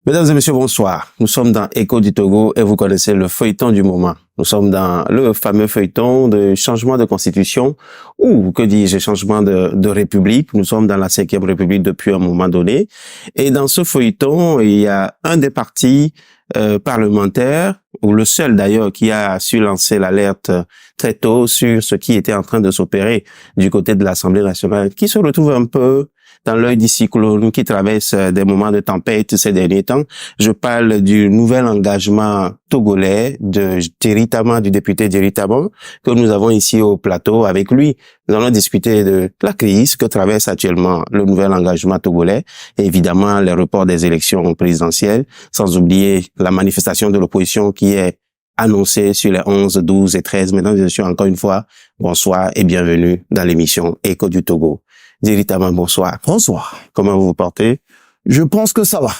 Mesdames et messieurs, bonsoir. Nous sommes dans Écho du Togo et vous connaissez le feuilleton du moment. Nous sommes dans le fameux feuilleton de changement de constitution ou, que dis-je, changement de république. Nous sommes dans la 5e République depuis un moment donné. Et dans ce feuilleton, il y a un des partis parlementaires, ou le seul d'ailleurs, qui a su lancer l'alerte très tôt sur ce qui était en train de s'opérer du côté de l'Assemblée nationale, qui se retrouve un peu dans l'œil du cyclone, qui traverse des moments de tempête ces derniers temps. Je parle du nouvel engagement togolais de Jerry Tama, du député Jerry Tama, que nous avons ici au plateau avec lui. Nous allons discuter de la crise que traverse actuellement le nouvel engagement togolais et évidemment les reports des élections présidentielles, sans oublier la manifestation de l'opposition qui est annoncée sur les 11, 12 et 13. Mesdames et messieurs, encore une fois, bonsoir et bienvenue dans l'émission Écho du Togo. Jerry Tama, bonsoir. Bonsoir. Comment vous vous portez? Je pense que ça va.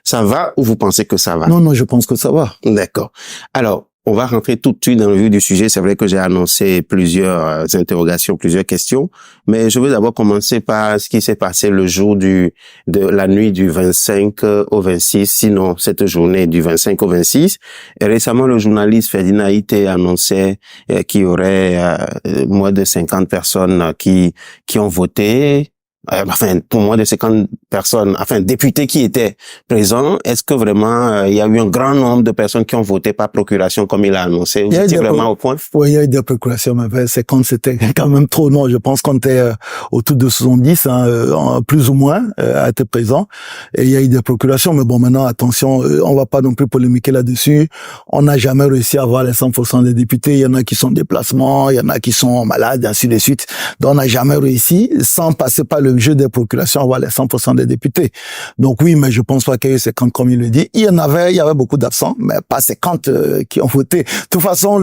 Ça va ou vous pensez que ça va? Non, je pense que ça va. D'accord. Alors, on va rentrer tout de suite dans le vif du sujet. C'est vrai que j'ai annoncé plusieurs interrogations, plusieurs questions, mais je veux d'abord commencer par ce qui s'est passé le jour de la nuit du 25 au 26, sinon cette journée du 25 au 26. Et récemment, le journaliste Ferdinand Ité annonçait qu'il y aurait moins de 50 personnes qui ont voté. Pour moins de 50 personnes, députés qui étaient présents, est-ce que vraiment il y a eu un grand nombre de personnes qui ont voté par procuration comme il a annoncé? Vous étiez vraiment au point? Oui, il y a eu des procurations, mais 50 c'était quand même trop. Non, je pense qu'on était autour de 70, plus ou moins, à être présents. Et il y a eu des procurations, mais bon, maintenant, attention, on va pas non plus polémiquer là-dessus. On n'a jamais réussi à avoir les 100% des députés. Il y en a qui sont en déplacement, il y en a qui sont malades, ainsi de suite. Donc, on n'a jamais réussi, sans passer par le jeu des procurations, avoir les 100% des députés. Donc oui, mais je pense pas qu'il y ait eu 50 comme il le dit. Il y avait beaucoup d'absents, mais pas 50 qui ont voté. De toute façon,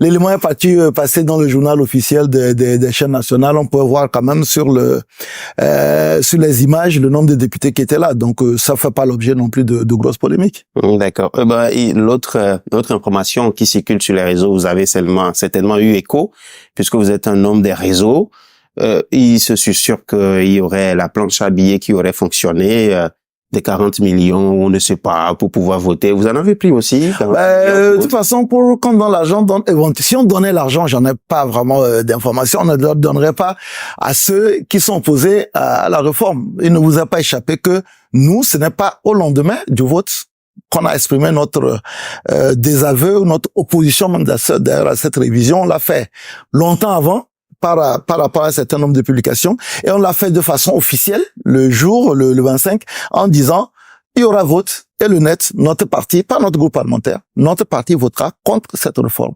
l'élément est parti passer dans le journal officiel des chaînes nationales. On peut voir quand même sur les images le nombre de députés qui étaient là. Donc ça fait pas l'objet non plus de grosses polémiques. D'accord. L'autre information qui circule sur les réseaux, vous avez certainement eu écho, puisque vous êtes un homme des réseaux. Il se sûr qu'il y aurait la planche à billets qui aurait fonctionné, des 40 millions, on ne sait pas, pour pouvoir voter. Vous en avez pris aussi? De toute façon, quand on donne l'argent, si on donnait l'argent, j'en ai pas vraiment d'informations, on ne le donnerait pas à ceux qui sont opposés à la réforme. Il ne vous a pas échappé que nous, ce n'est pas au lendemain du vote qu'on a exprimé notre désaveu ou notre opposition même d'ailleurs à cette révision. On l'a fait longtemps avant, par rapport à un certain nombre de publications, et on l'a fait de façon officielle le jour, le 25, en disant il y aura vote, et le net, notre parti, pas notre groupe parlementaire, notre parti votera contre cette réforme.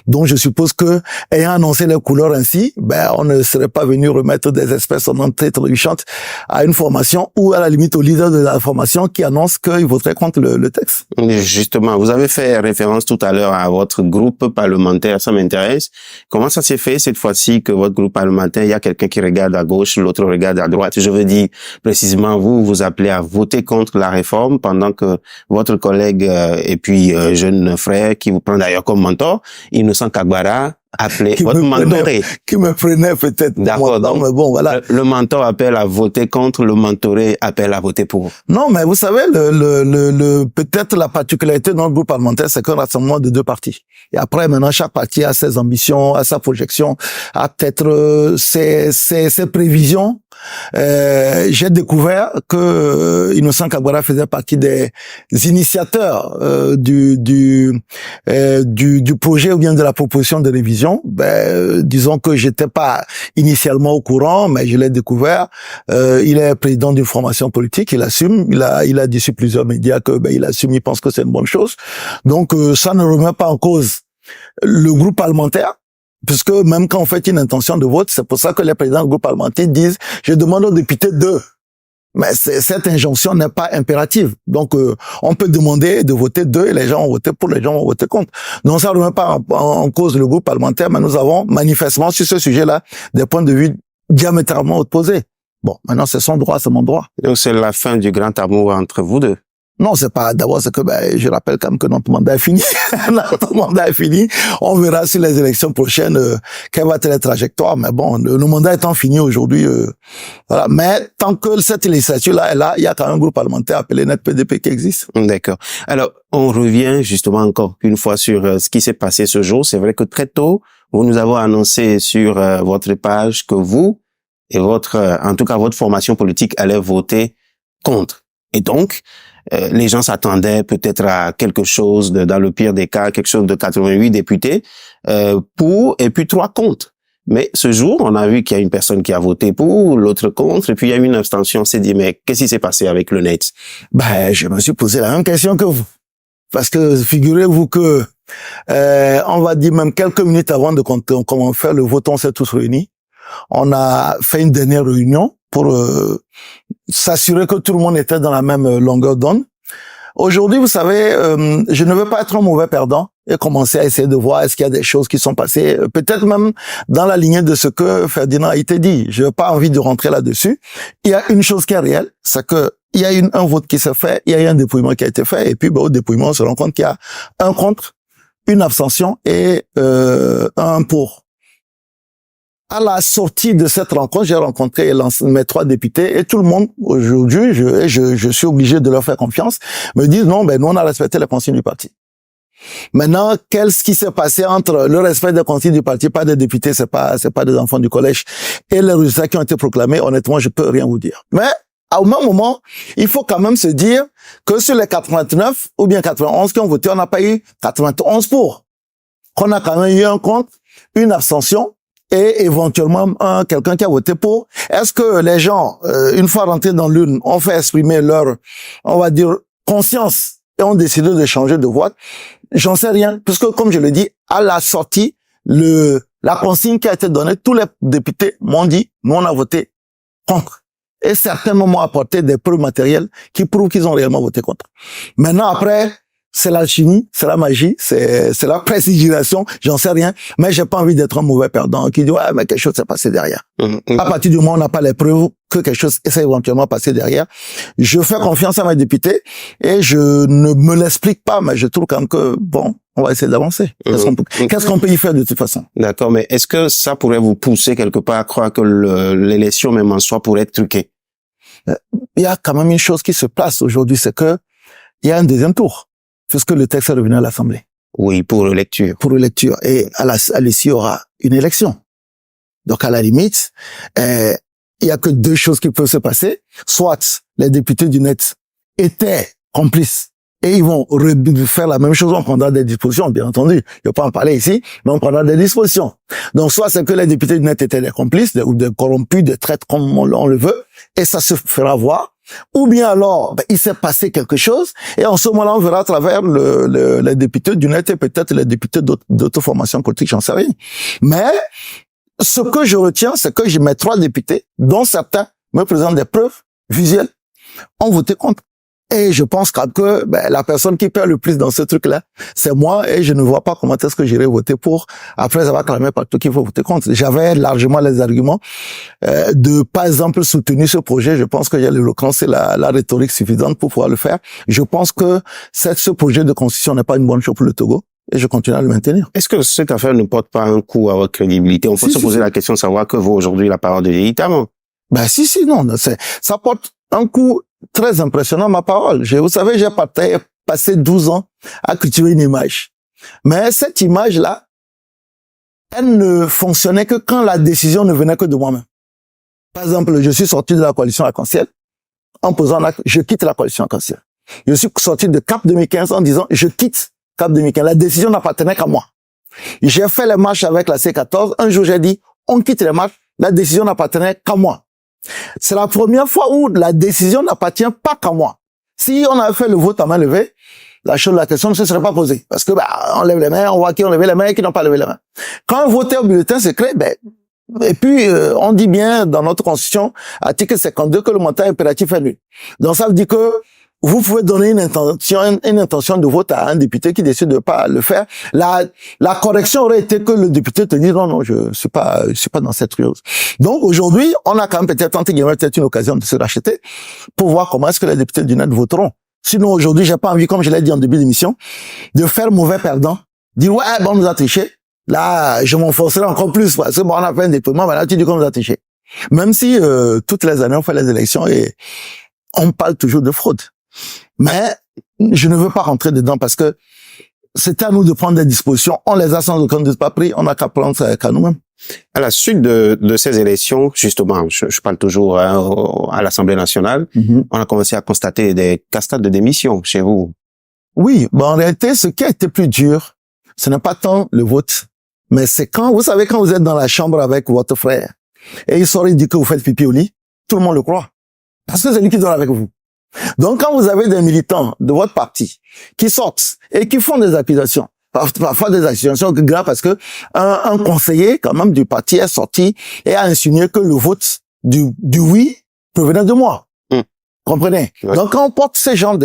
Donc je suppose que, ayant annoncé les couleurs ainsi, on ne serait pas venu remettre des espèces en entrée trébuchante à une formation ou à la limite au leader de la formation qui annonce qu'il voterait contre le texte. Justement, vous avez fait référence tout à l'heure à votre groupe parlementaire, ça m'intéresse. Comment ça s'est fait cette fois-ci que votre groupe parlementaire, il y a quelqu'un qui regarde à gauche, l'autre regarde à droite? Je veux dire, précisément, vous appelez à voter contre la réforme pendant que votre collègue et puis jeune frère qui vous prend d'ailleurs comme mentor, Innocent Kagbara, appelé votre mentoré. Qui me prenait peut-être. D'accord. Non, mais bon, voilà. Le mentor appelle à voter contre, le mentoré appelle à voter pour. Non, mais vous savez, peut-être la particularité dans le groupe parlementaire, c'est qu'un rassemblement de deux partis. Et après, maintenant, chaque parti a ses ambitions, a sa projection, a peut-être ses prévisions. J'ai découvert que Innocent Kagbara faisait partie des initiateurs du projet ou bien de la proposition de révision. Disons que j'étais pas initialement au courant, mais je l'ai découvert. Il est président d'une formation politique, il assume, il a dit sur plusieurs médias que il assume, il pense que c'est une bonne chose. Donc ça ne remet pas en cause le groupe parlementaire. Puisque même quand on fait une intention de vote, c'est pour ça que les présidents du groupe parlementaire disent « je demande aux députés de ». Mais cette injonction n'est pas impérative. Donc, on peut demander de voter de, et les gens ont voté pour, les gens ont voté contre. Donc, ça ne remet pas en cause le groupe parlementaire, mais nous avons manifestement sur ce sujet-là des points de vue diamétralement opposés. Bon, maintenant, c'est son droit, c'est mon droit. Donc, c'est la fin du grand amour entre vous deux. Non, c'est pas, d'abord, c'est que, je rappelle quand même que notre mandat est fini. Notre mandat est fini. On verra sur les élections prochaines, quelle va être la trajectoire. Mais bon, le mandat étant fini aujourd'hui, voilà. Mais tant que cette législature-là est là, il y a quand même un groupe parlementaire appelé NET-PDP qui existe. D'accord. Alors, on revient justement encore une fois sur ce qui s'est passé ce jour. C'est vrai que très tôt, vous nous avez annoncé sur votre page que vous et en tout cas, votre formation politique allait voter contre. Et donc, les gens s'attendaient peut-être à quelque chose dans le pire des cas, quelque chose de 88 députés pour, et puis 3 contre. Mais ce jour, on a vu qu'il y a une personne qui a voté pour, l'autre contre, et puis il y a eu une abstention. On s'est dit, mais qu'est-ce qui s'est passé avec le net? Je me suis posé la même question que vous. Parce que figurez-vous que, on va dire même quelques minutes avant de comment faire le vote, on s'est tous réunis. On a fait une dernière réunion pour s'assurer que tout le monde était dans la même longueur d'onde. Aujourd'hui, vous savez, je ne veux pas être un mauvais perdant et commencer à essayer de voir est-ce qu'il y a des choses qui sont passées, peut-être même dans la lignée de ce que Ferdinand a été dit. Je n'ai pas envie de rentrer là-dessus. Il y a une chose qui est réelle, c'est que il y a un vote qui s'est fait, il y a eu un dépouillement qui a été fait, et puis au dépouillement, on se rend compte qu'il y a un contre, une abstention et un pour. À la sortie de cette rencontre, j'ai rencontré mes 3 députés et tout le monde, aujourd'hui, je suis obligé de leur faire confiance, me disent non, nous on a respecté les consignes du parti. Maintenant, qu'est-ce qui s'est passé entre le respect des consignes du parti, pas des députés, c'est pas des enfants du collège, et les résultats qui ont été proclamés, honnêtement, je peux rien vous dire. Mais, au même moment, il faut quand même se dire que sur les 89 ou bien 91 qui ont voté, on n'a pas eu 91 pour. Qu'on a quand même eu un contre, une abstention, et éventuellement quelqu'un qui a voté pour. Est-ce que les gens, une fois rentrés dans l'urne, ont fait exprimer leur, on va dire, conscience et ont décidé de changer de vote? J'en sais rien, puisque comme je le dis, à la sortie, la consigne qui a été donnée, tous les députés m'ont dit, nous on a voté contre. Et certains m'ont apporté des preuves matérielles qui prouvent qu'ils ont réellement voté contre. Maintenant, après, c'est l'alchimie, c'est la magie, c'est la prestidigitation, j'en sais rien, mais j'ai pas envie d'être un mauvais perdant qui dit ouais, mais quelque chose s'est passé derrière. À partir du moment où on n'a pas les preuves que quelque chose s'est éventuellement passé derrière, je fais confiance à mes députés et je ne me l'explique pas, mais je trouve quand même que bon, on va essayer d'avancer. Qu'est-ce qu'on peut y faire de toute façon? D'accord, mais est-ce que ça pourrait vous pousser quelque part à croire que l'élection même en soi pourrait être truquée? Il y a quand même une chose qui se passe aujourd'hui, c'est que il y a un deuxième tour. Puisque le texte est revenu à l'Assemblée. Oui, pour lecture. Pour lecture. Et à l'issue, il y aura une élection. Donc, à la limite, il y a que 2 choses qui peuvent se passer. Soit les députés du net étaient complices et ils vont faire la même chose, on prendra des dispositions, bien entendu. Je ne vais pas en parler ici, mais on prendra des dispositions. Donc, soit c'est que les députés du net étaient des complices, ou des corrompus, des traîtres, comme on le veut, et ça se fera voir. Ou bien alors, il s'est passé quelque chose, et en ce moment-là, on verra à travers les députés du net et peut-être les députés d'autres formations politiques, j'en sais rien. Mais, ce que je retiens, c'est que mes 3 députés, dont certains me présentent des preuves visuelles, ont voté contre. Et je pense que la personne qui perd le plus dans ce truc-là, c'est moi, et je ne vois pas comment est-ce que j'irai voter pour, après avoir clamé partout qu'il faut voter contre. J'avais largement les arguments de, par exemple, soutenir ce projet. Je pense que j'ai l'éloquence et la rhétorique suffisante pour pouvoir le faire. Je pense que ce projet de constitution n'est pas une bonne chose pour le Togo. Et je continue à le maintenir. Est-ce que cette affaire ne porte pas un coup à votre crédibilité? On peut se poser la question de savoir que vaut aujourd'hui la parole de l'éditement. Non. Ça porte un coup très impressionnant, ma parole. Vous savez, j'ai passé 12 ans à cultiver une image. Mais cette image-là, elle ne fonctionnait que quand la décision ne venait que de moi-même. Par exemple, je suis sorti de la coalition Arc-en-Ciel en posant un acte, je quitte la coalition Arc-en-Ciel. Je suis sorti de CAP 2015 en disant, je quitte CAP 2015. La décision n'appartenait qu'à moi. J'ai fait les marches avec la C14. Un jour, j'ai dit, on quitte les marches. La décision n'appartenait qu'à moi. C'est la première fois où la décision n'appartient pas qu'à moi. Si on avait fait le vote à main levée, la question ne se serait pas posée. Parce que, on lève les mains, on voit qui ont levé les mains et qui n'ont pas levé les mains. Quand on votait au bulletin secret, et puis, on dit bien dans notre constitution, article 52, que le mandat impératif est nul. Donc, ça veut dire que vous pouvez donner une intention de vote à un député qui décide de pas le faire. La correction aurait été que le député te dise non, je suis pas dans cette chose. Donc aujourd'hui, on a quand même peut-être une occasion de se racheter pour voir comment est-ce que les députés du net voteront. Sinon, aujourd'hui, j'ai pas envie, comme je l'ai dit en début d'émission, de faire mauvais perdant. Dire, ouais, bon, on nous a triché. Là, je m'enfoncerai encore plus, parce que bon, on a fait un déploiement, maintenant tu dis qu'on nous a triché. Même si, toutes les années, on fait les élections et on parle toujours de fraude. Mais, je ne veux pas rentrer dedans parce que c'est à nous de prendre des dispositions. On les a sans aucun doute pas pris, on n'a qu'à prendre ça qu'à nous-mêmes. À la suite de ces élections, justement, je parle toujours à l'Assemblée nationale, on a commencé à constater des cascades de démission chez vous. Oui, bon, en réalité, ce qui a été plus dur, ce n'est pas tant le vote, mais c'est quand vous êtes dans la chambre avec votre frère, et il sort et dit que vous faites pipi au lit, tout le monde le croit. Parce que c'est lui qui dort avec vous. Donc, quand vous avez des militants de votre parti qui sortent et qui font des accusations, parfois des accusations graves parce que un conseiller, quand même, du parti est sorti et a insinué que le vote du oui provenait de moi. Comprenez? Ouais. Donc, quand on porte ces genres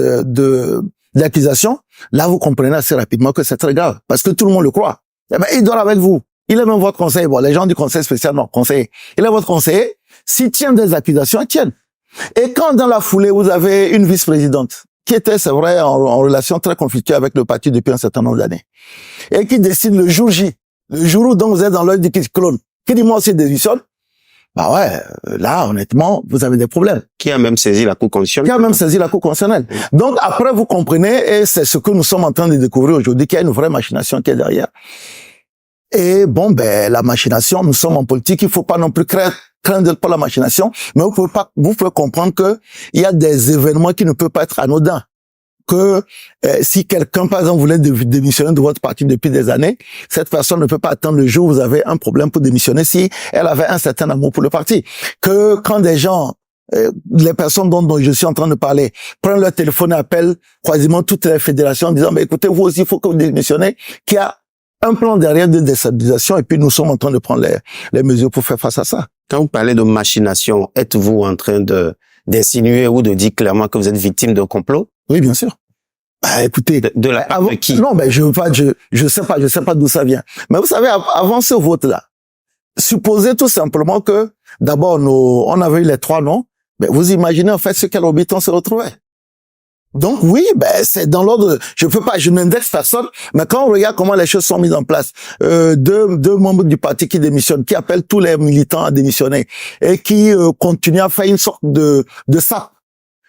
d'accusations, là, vous comprenez assez rapidement que c'est très grave parce que tout le monde le croit. Eh ben, il dort avec vous. Il est même votre conseiller. Bon, les gens du conseil spécial, non, conseiller. Il est votre conseiller. S'il tient des accusations, ils tiennent. Et quand dans la foulée, vous avez une vice-présidente qui était, c'est vrai, en relation très conflictuelle avec le parti depuis un certain nombre d'années, et qui décide le jour J, le jour où donc vous êtes dans l'œil du clone, qui dit moi aussi démissionne, bah ouais, là, honnêtement, vous avez des problèmes. Qui a même saisi la Cour constitutionnelle. Qui a même saisi la Cour constitutionnelle. Donc après, vous comprenez, et c'est ce que nous sommes en train de découvrir aujourd'hui, qu'il y a une vraie machination qui est derrière. Et bon, ben, la machination, nous sommes en politique, il faut pas non plus craindre pas la machination, mais vous pouvez comprendre que il y a des événements qui ne peuvent pas être anodins. Que si quelqu'un, par exemple, voulait démissionner de votre parti depuis des années, cette personne ne peut pas attendre le jour où vous avez un problème pour démissionner si elle avait un certain amour pour le parti. Que quand des gens, les personnes dont je suis en train de parler, prennent leur téléphone et appellent quasiment toutes les fédérations en disant, mais écoutez, vous aussi, il faut que vous démissionnez, qu'il y a un plan derrière de déstabilisation et puis nous sommes en train de prendre les mesures pour faire face à ça. Quand vous parlez de machination, êtes-vous en train d'insinuer ou de dire clairement que vous êtes victime d'un complot? Oui, bien sûr. Bah, écoutez. De la part de qui? Non, ben, je sais pas d'où ça vient. Mais vous savez, avant ce vote-là, supposez tout simplement que, d'abord, on avait eu les 3 noms, mais vous imaginez, en fait, ce quel orbite on se retrouvait. Donc oui, ben c'est dans l'ordre. Je n'indexe personne, mais quand on regarde comment les choses sont mises en place, deux membres du parti qui démissionnent, qui appellent tous les militants à démissionner et qui continuent à faire une sorte de sape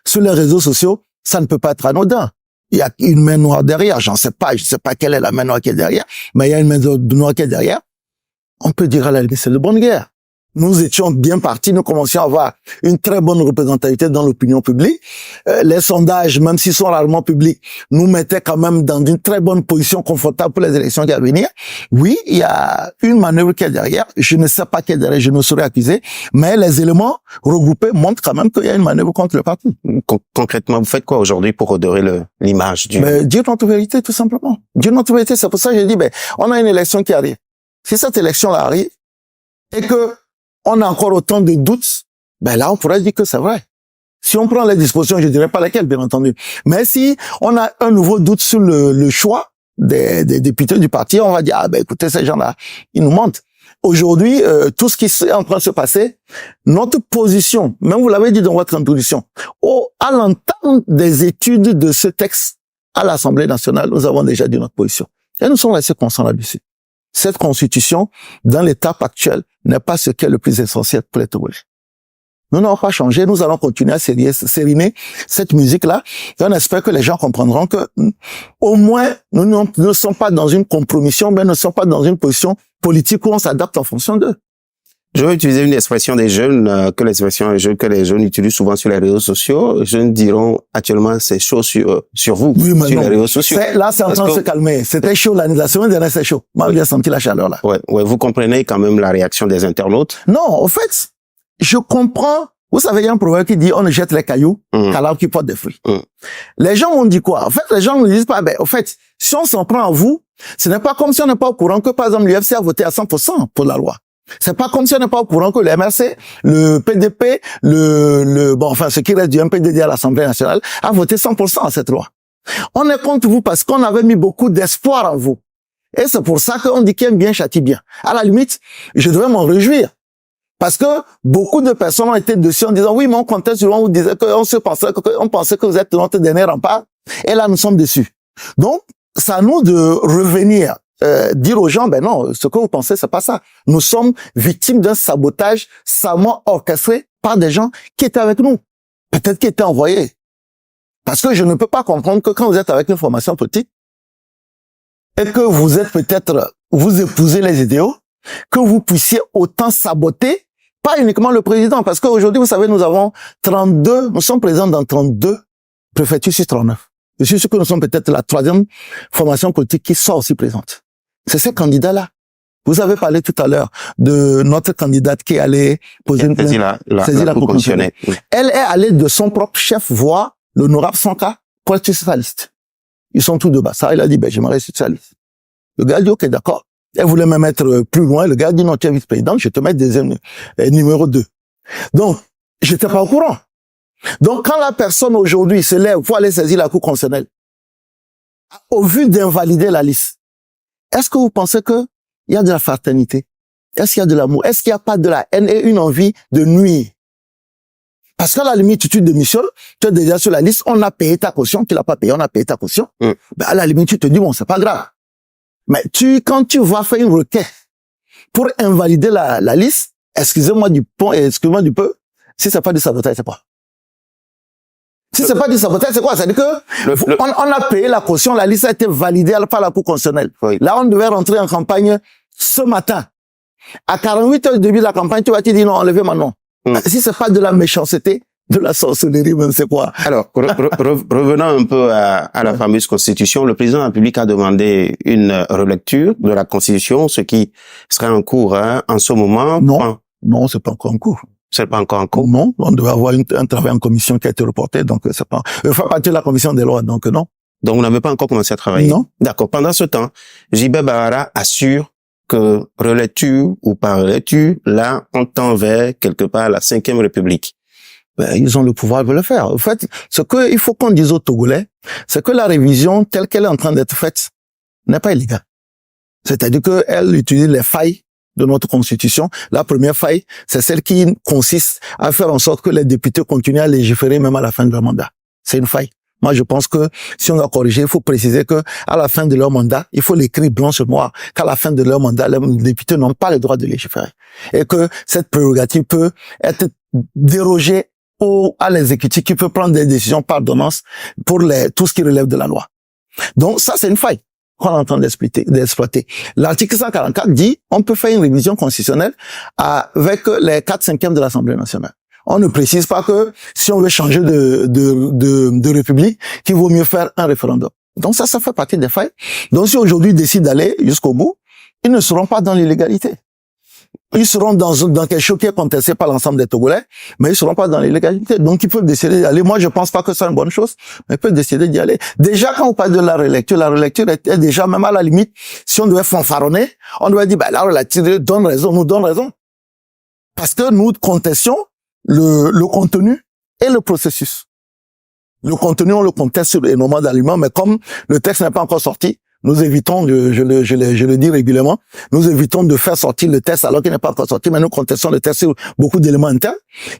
sur les réseaux sociaux, ça ne peut pas être anodin. Il y a une main noire derrière. Je sais pas quelle est la main noire qui est derrière, mais il y a une main noire qui est derrière. On peut dire à la limite c'est de bonne guerre. Nous étions bien partis, nous commencions à avoir une très bonne représentativité dans l'opinion publique. Les sondages, même s'ils sont rarement publics, nous mettaient quand même dans une très bonne position confortable pour les élections qui à venir. Oui, il y a une manœuvre qui est derrière. Je ne sais pas qui est derrière, je ne saurais accuser, mais les éléments regroupés montrent quand même qu'il y a une manœuvre contre le parti. Concrètement, vous faites quoi aujourd'hui pour redorer l'image du... Dire notre vérité, tout simplement. Dire notre vérité, c'est pour ça que je dis, on a une élection qui arrive. Si cette élection-là arrive, et que on a encore autant de doutes, là, on pourrait dire que c'est vrai. Si on prend les dispositions, je dirais pas lesquelles, bien entendu. Mais si on a un nouveau doute sur le choix des députés du parti, on va dire, écoutez, ces gens-là, ils nous mentent. Aujourd'hui, tout ce qui est en train de se passer, notre position, même vous l'avez dit dans votre introduction, à l'entente des études de ce texte à l'Assemblée nationale, nous avons déjà dit notre position. Et nous sommes restés constants là-dessus. Cette constitution, dans l'étape actuelle, n'est pas ce qui est le plus essentiel pour les Togolais. Nous n'allons pas changer, nous allons continuer à sériner cette musique-là, et on espère que les gens comprendront que, au moins, nous ne sommes pas dans une compromission, mais nous ne sommes pas dans une position politique où on s'adapte en fonction d'eux. Je vais utiliser une expression des jeunes, que les jeunes utilisent souvent sur les réseaux sociaux. Les jeunes diront actuellement c'est chaud sur vous, oui, sur les réseaux sociaux. Là, c'est en train de se calmer. C'était chaud la semaine dernière, c'est chaud. Moi, j'ai senti la chaleur là. Ouais, vous comprenez quand même la réaction des internautes? Non, en fait, je comprends. Vous savez, il y a un proverbe qui dit on ne jette les cailloux qu'à l'arbre qui porte des fruits. Les gens ont dit quoi? En fait, les gens ne disent pas, en fait, si on s'en prend à vous, ce n'est pas comme si on n'est pas au courant que, par exemple, l'UFC a voté à 100% pour la loi. C'est pas comme si on n'est pas au courant que le MRC, le PDP, ce qui reste du MPDD à l'Assemblée nationale, a voté 100% à cette loi. On est contre vous parce qu'on avait mis beaucoup d'espoir en vous. Et c'est pour ça qu'on dit qu'aime bien châtie bien. À la limite, je devrais m'en réjouir. Parce que beaucoup de personnes ont été dessus en disant, oui, mais on comptait sur vous, on disait on pensait que vous êtes notre dernier rempart. Et là, nous sommes déçus. Donc, c'est à nous de revenir, dire aux gens, ben non, ce que vous pensez, c'est pas ça. Nous sommes victimes d'un sabotage savamment orchestré par des gens qui étaient avec nous. Peut-être qui étaient envoyés. Parce que je ne peux pas comprendre que quand vous êtes avec une formation politique, et que vous êtes peut-être, vous épousez les idéaux, que vous puissiez autant saboter, pas uniquement le président, parce qu'aujourd'hui, vous savez, nous sommes présents dans 32 préfectures sur 39. Je suis sûr que nous sommes peut-être la 3e formation politique qui soit aussi présente. C'est ces candidats-là. Vous avez parlé tout à l'heure de notre candidate qui est allée poser une plainte, saisir la Cour constitutionnelle. Elle est allée de son propre chef voir l'honorable Sanka pour être sur sa liste. Ils sont tous de bas. Ça, il a dit, ben, j'aimerais sur sa liste. Le gars dit, ok, d'accord. Elle voulait me mettre plus loin. Le gars dit, non, tu es vice-président, je vais te mettre numéro 2. Donc, j'étais pas au courant. Donc, quand la personne aujourd'hui se lève pour aller saisir la Cour constitutionnelle, au vu d'invalider la liste, est-ce que vous pensez que il y a de la fraternité? Est-ce qu'il y a de l'amour? Est-ce qu'il n'y a pas de la haine et une envie de nuire? Parce qu'à la limite, tu démissionnes, tu es déjà sur la liste, on a payé ta caution, tu l'as pas payé, on a payé ta caution. Ben, à la limite, tu te dis, bon, c'est pas grave. Mais quand tu vas faire une requête pour invalider la liste, excusez-moi du peu, si c'est pas du sabotage, c'est quoi? Si c'est pas du sabotage, c'est quoi? C'est-à-dire que on a payé la caution, la liste a été validée par la Cour constitutionnelle. Oui. Là, on devait rentrer en campagne ce matin. À 48 heures du début de la campagne, tu vas te dire non, enlevez maintenant. Si c'est pas de la méchanceté, de la sorcellerie, même c'est quoi? Alors, revenons un peu à la fameuse Constitution. Le président de la République a demandé une relecture de la Constitution, ce qui serait en cours en ce moment. Non, c'est pas encore en cours. C'est pas encore en cours? Non, on devait avoir un travail en commission qui a été reporté, donc c'est pas... Il faut partir de la commission des lois, donc non. Donc vous n'avez pas encore commencé à travailler? Non. D'accord. Pendant ce temps, J.B. Barara assure que relecture ou pas relecture, là, on tend vers quelque part la 5e République. Ben, ils ont le pouvoir de le faire. En fait, ce qu'il faut qu'on dise aux Togolais, c'est que la révision telle qu'elle est en train d'être faite n'est pas illégale. C'est-à-dire qu'elle utilise les failles de notre Constitution. La première faille, c'est celle qui consiste à faire en sorte que les députés continuent à légiférer même à la fin de leur mandat. C'est une faille. Moi, je pense que si on doit corriger, il faut préciser que à la fin de leur mandat, il faut l'écrire blanc sur noir, qu'à la fin de leur mandat, les députés n'ont pas le droit de légiférer. Et que cette prérogative peut être dérogée à l'exécutif qui peut prendre des décisions par ordonnance pour tout ce qui relève de la loi. Donc, ça, c'est une faille qu'on est en train d'exploiter. L'article 144 dit, on peut faire une révision constitutionnelle avec les 4/5 de l'Assemblée nationale. On ne précise pas que si on veut changer de république, qu'il vaut mieux faire un référendum. Donc ça fait partie des failles. Donc si aujourd'hui ils décident d'aller jusqu'au bout, ils ne seront pas dans l'illégalité. Ils seront dans quelque chose qui est contesté par l'ensemble des Togolais, mais ils seront pas dans l'illégalité. Donc ils peuvent décider d'y aller. Moi, je pense pas que c'est une bonne chose, mais ils peuvent décider d'y aller. Déjà, quand on parle de la relecture est déjà même à la limite, si on devait fanfaronner, on devait dire, la relecture nous donne raison. Parce que nous contestions le contenu et le processus. Le contenu, on le conteste sur énormément d'aliments, mais comme le texte n'est pas encore sorti, nous évitons, je le dis régulièrement, nous évitons de faire sortir le texte alors qu'il n'est pas encore sorti, mais nous contestons le texte sur beaucoup d'éléments internes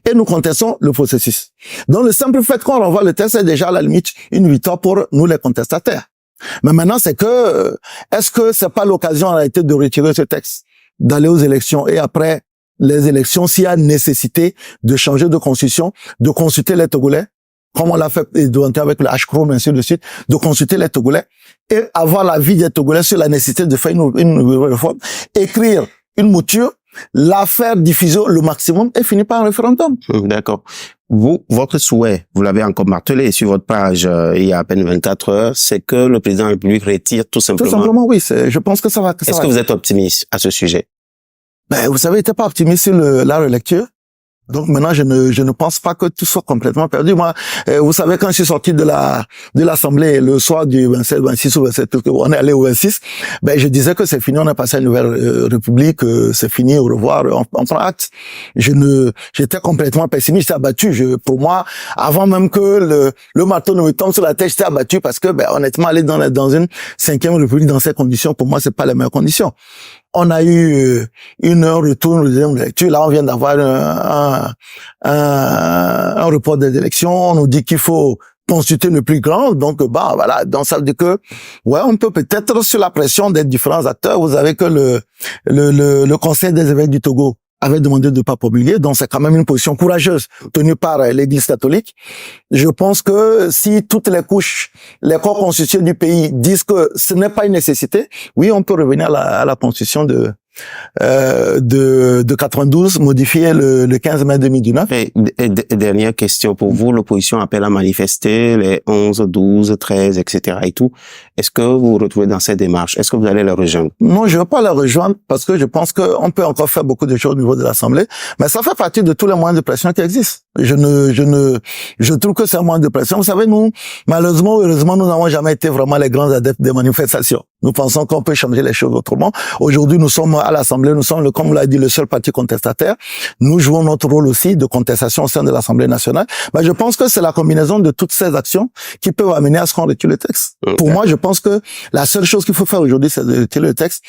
et nous contestons le processus. Donc le simple fait qu'on renvoie le texte est déjà à la limite une victoire pour nous les contestataires. Mais maintenant, c'est que, est-ce que c'est pas l'occasion en réalité de retirer ce texte, d'aller aux élections et après les élections, s'il y a nécessité de changer de constitution, de consulter les Togolais, comme on l'a fait avec le H-Chrome, ainsi de suite, de consulter les Togolais et avoir l'avis des Togolais sur la nécessité de faire une nouvelle réforme, écrire une mouture, la faire diffuser le maximum et finir par un référendum. D'accord. Votre souhait, vous l'avez encore martelé sur votre page il y a à peine 24 heures, c'est que le président de la République retire tout simplement. Tout simplement, oui. Je pense que ça va. Est-ce que vous êtes optimiste à ce sujet? Ben, vous savez, j'étais pas optimiste sur la relecture. Donc maintenant, je ne pense pas que tout soit complètement perdu. Moi, vous savez, quand je suis sorti de l'Assemblée le soir du 27, 26 ou 27, on est allé au 26, ben je disais que c'est fini, on a passé à une nouvelle république, c'est fini, au revoir, on prend acte. J'étais complètement pessimiste, j'étais abattu. Pour moi, avant même que le marteau ne me tombe sur la tête, j'étais abattu parce que, ben honnêtement, aller dans une 5e république dans ces conditions, pour moi, c'est pas les meilleures conditions. On a eu une retour de deuxième lecture. Là, on vient d'avoir un report des élections. On nous dit qu'il faut consulter le plus grand. Donc, voilà. Donc, ça veut dire que, ouais, on peut peut-être sur la pression des différents acteurs. Vous savez que le Conseil des évêques du Togo avait demandé de ne pas promulguer, donc c'est quand même une position courageuse tenue par l'Église catholique. Je pense que si toutes les couches, les corps constitués du pays disent que ce n'est pas une nécessité, oui, on peut revenir à la constitution de 92, modifier le 15 mai 2019. Et dernière question pour vous, l'opposition appelle à manifester les 11, 12, 13, etc. et tout. Est-ce que vous vous retrouvez dans cette démarche? Est-ce que vous allez la rejoindre? Non, je ne veux pas la rejoindre parce que je pense qu'on peut encore faire beaucoup de choses au niveau de l'Assemblée, mais ça fait partie de tous les moyens de pression qui existent. Je trouve que c'est un moyen de pression. Vous savez, nous, malheureusement, heureusement, nous n'avons jamais été vraiment les grands adeptes des manifestations. Nous pensons qu'on peut changer les choses autrement. Aujourd'hui, nous sommes à l'Assemblée, nous sommes, comme l'a dit, le seul parti contestataire. Nous jouons notre rôle aussi de contestation au sein de l'Assemblée nationale. Mais je pense que c'est la combinaison de toutes ces actions qui peuvent amener à ce qu'on retire le texte. Okay. Pour moi, je pense que la seule chose qu'il faut faire aujourd'hui, c'est de retirer le texte,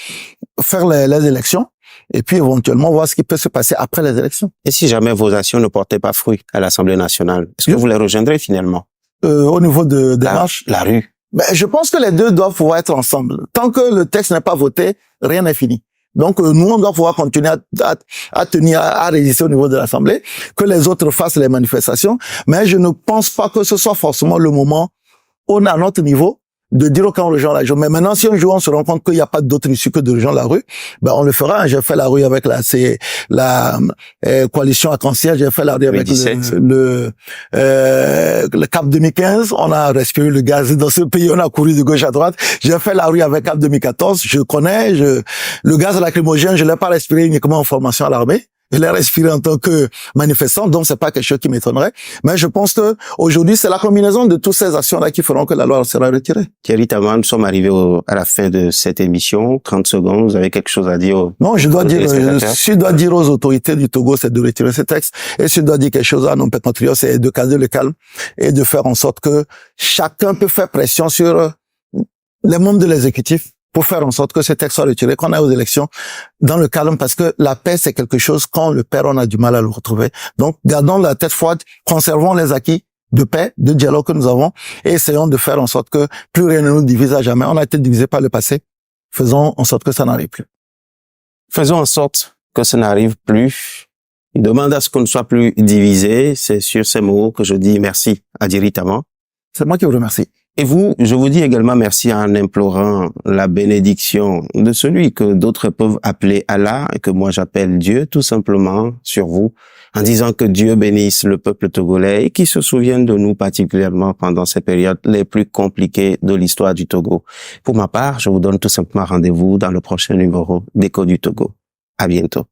faire les élections, et puis éventuellement voir ce qui peut se passer après les élections. Et si jamais vos actions ne portaient pas fruit à l'Assemblée nationale, est-ce que vous les rejoindrez finalement? Au niveau des marches? La rue. Ben, je pense que les deux doivent pouvoir être ensemble. Tant que le texte n'est pas voté, rien n'est fini. Donc, nous, on doit pouvoir continuer à résister au niveau de l'Assemblée, que les autres fassent les manifestations. Mais je ne pense pas que ce soit forcément le moment, à notre niveau, de dire quand on rejoint la rue. Mais maintenant, si un jour on se rend compte qu'il n'y a pas d'autre issue que de rejoindre la rue, ben on le fera. J'ai fait la rue avec la coalition Arc-en-Ciel, j'ai fait la rue avec le CAP 2015. On a respiré le gaz dans ce pays, on a couru de gauche à droite. J'ai fait la rue avec CAP 2014. Je connais, le gaz lacrymogène, je l'ai pas respiré uniquement en formation à l'armée. Je l'ai respiré en tant que manifestant, donc c'est pas quelque chose qui m'étonnerait. Mais je pense que aujourd'hui, c'est la combinaison de toutes ces actions-là qui feront que la loi sera retirée. Thierry Tamang, nous sommes arrivés à la fin de cette émission. 30 secondes, vous avez quelque chose à dire Non, si je dois dire aux autorités du Togo, c'est de retirer ce texte. Et si je dois dire quelque chose à nos compatriotes, c'est de garder le calme et de faire en sorte que chacun peut faire pression sur les membres de l'exécutif pour faire en sorte que ce texte soit retiré, qu'on aille aux élections dans le calme, parce que la paix, c'est quelque chose, quand on le perd, on a du mal à le retrouver. Donc, gardons la tête froide, conservons les acquis de paix, de dialogue que nous avons, et essayons de faire en sorte que plus rien ne nous divise à jamais. On a été divisé par le passé. Faisons en sorte que ça n'arrive plus. Faisons en sorte que ça n'arrive plus. Il demande à ce qu'on ne soit plus divisé. C'est sur ces mots que je dis merci à Thierry Tamang. C'est moi qui vous remercie. Et vous, je vous dis également merci en implorant la bénédiction de celui que d'autres peuvent appeler Allah et que moi j'appelle Dieu, tout simplement sur vous, en disant que Dieu bénisse le peuple togolais et qu'il se souvienne de nous particulièrement pendant ces périodes les plus compliquées de l'histoire du Togo. Pour ma part, je vous donne tout simplement rendez-vous dans le prochain numéro d'Écho du Togo. À bientôt.